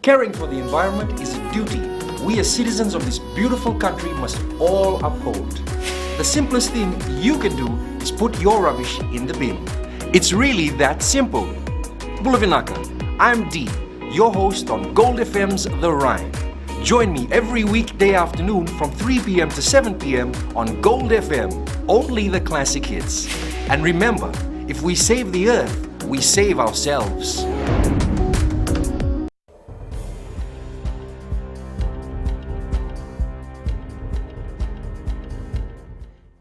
Caring for the environment is a duty we as citizens of this beautiful country must all uphold. The simplest thing you can do is put your rubbish in the bin. It's really that simple. Bulavinaka, I'm Dee, your host on Gold FM's The Rhyme. Join me every weekday afternoon from 3 p.m. to 7 p.m. on Gold FM, only the classic hits. And remember, if we save the earth, we save ourselves.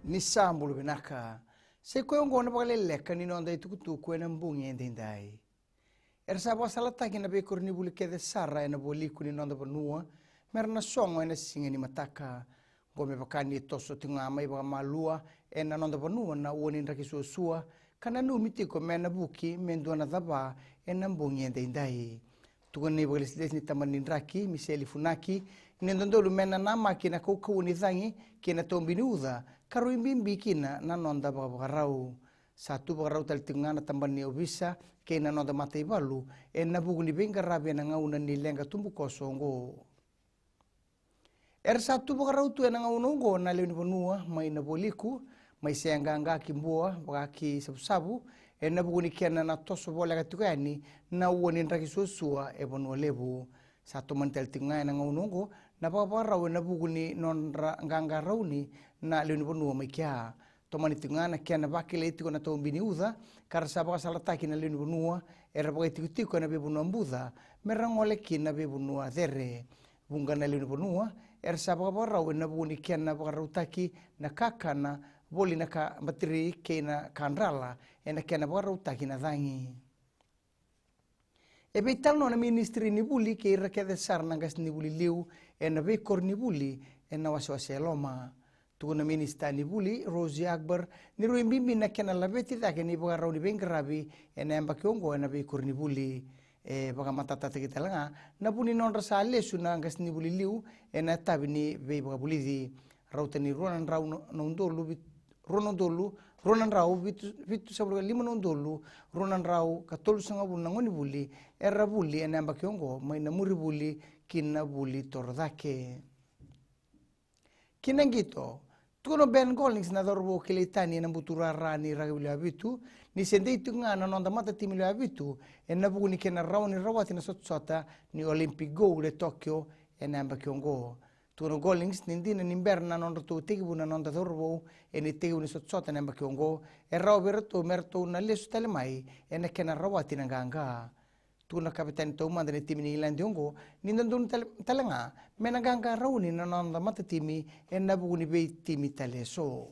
Nisambulu binaka. Se ko ngona pagaleleka ni nonda itukutuku na mbungi endindai. Ersa salata kina be korni bulike de sarra na boliku ni nonda banua, merna songo na singa ni mataka. Gome bakani toso tinga mai ba malua na nonda banua na woni ndaki suasua, kana nu mitiko mena buki mendona daba na mbungi endindai. Tugani bagalisles ni tamani ndraki miseli funaki ni ndondolu mena na makina ko ni zangi kina tombini uda karu imbimbi kina na nonda bagarau satu bagarau tal tingana tambani obisa kina nonda matai balu na buguni benga rabi na ngauna ni lenga tumbu kosongo satu bagarau tu na ngaunongo na leuni bonua mai na boliku mai seanga kimboa bagaki sabu na buguni kena na toso bola katukani na woni ndaki susua bonua lebu satu mantel tingana na ngaunongo na bagarau na buguni nonra nganga rauni na leuni bonua mai kia tomani tingana kia na bakile itiko na tombini uda karasa baka salataki na leuni bonua baka itiko na bebunua mbuda merangole kina bebunua dere bunga na leuni bonua sabaka bagarau na buguni kia na bagarau taki na kakana boli na ka bateri kena kanrala kia na bagarau taki na dangi tal no na ministri ni buli ke ira ke desar na gas ni buli liu na be kor ni buli na waswase loma tu na ministra ni buli Rosie Akbar ni ro imbimbi na kena labeti da ke ni bagarau ni bengrabi na mbakiongo na be kor ni buli baga matata te kitalanga na buni non rasa lesu na gas ni buli liu na tabi ni be baga buli di rauta ni ronan rau ronan rau vitu sabro lima nondolu ronan rau katolu sanga buna ngoni buli buli na mbakiongo mai na muri buli kina buli tordake kinangito tuno Ben Gollings na dorbo kilitani na butura rani raguli abitu ni sendei tunga na nonda mata timili abitu na buguni kena rauni rawati na sotsota ni Olympic Gold de Tokyo na mbakiongo tuno Gollings nindina nimberna non to tegibu na nonda dorbo ni tegibu ni sotsota na mbakiongo rauberato merto na lesu talemai na kena rawati na ganga tuna kapitani to manda ni timi ni landiongo ni ndon talanga menaganga rauni na nonda mata timi na buguni be timi taleso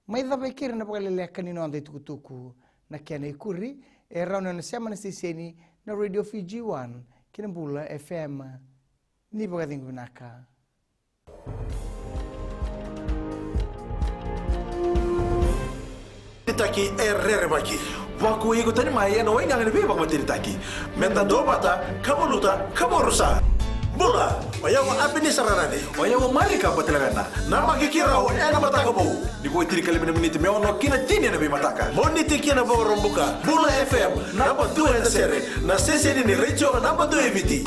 mai da bekir na pagalele kanino ande tukutuku na kene kuri rauni na semana siseni na Radio Fiji 1 Kinambula FM ni bagadingu naka Taki baki waku ego tani mai no wenga ngene beba materi taki menta do bata kavoluta kamorusa bula wayawa abini sararane wayawa malika batelagana nama kikira o ena mataka bo di boy tiri kali menit me ono kina tini na be mataka moni tikina bo rombuka Bula FM namba 2 na sere na sese ni recho namba 2 eviti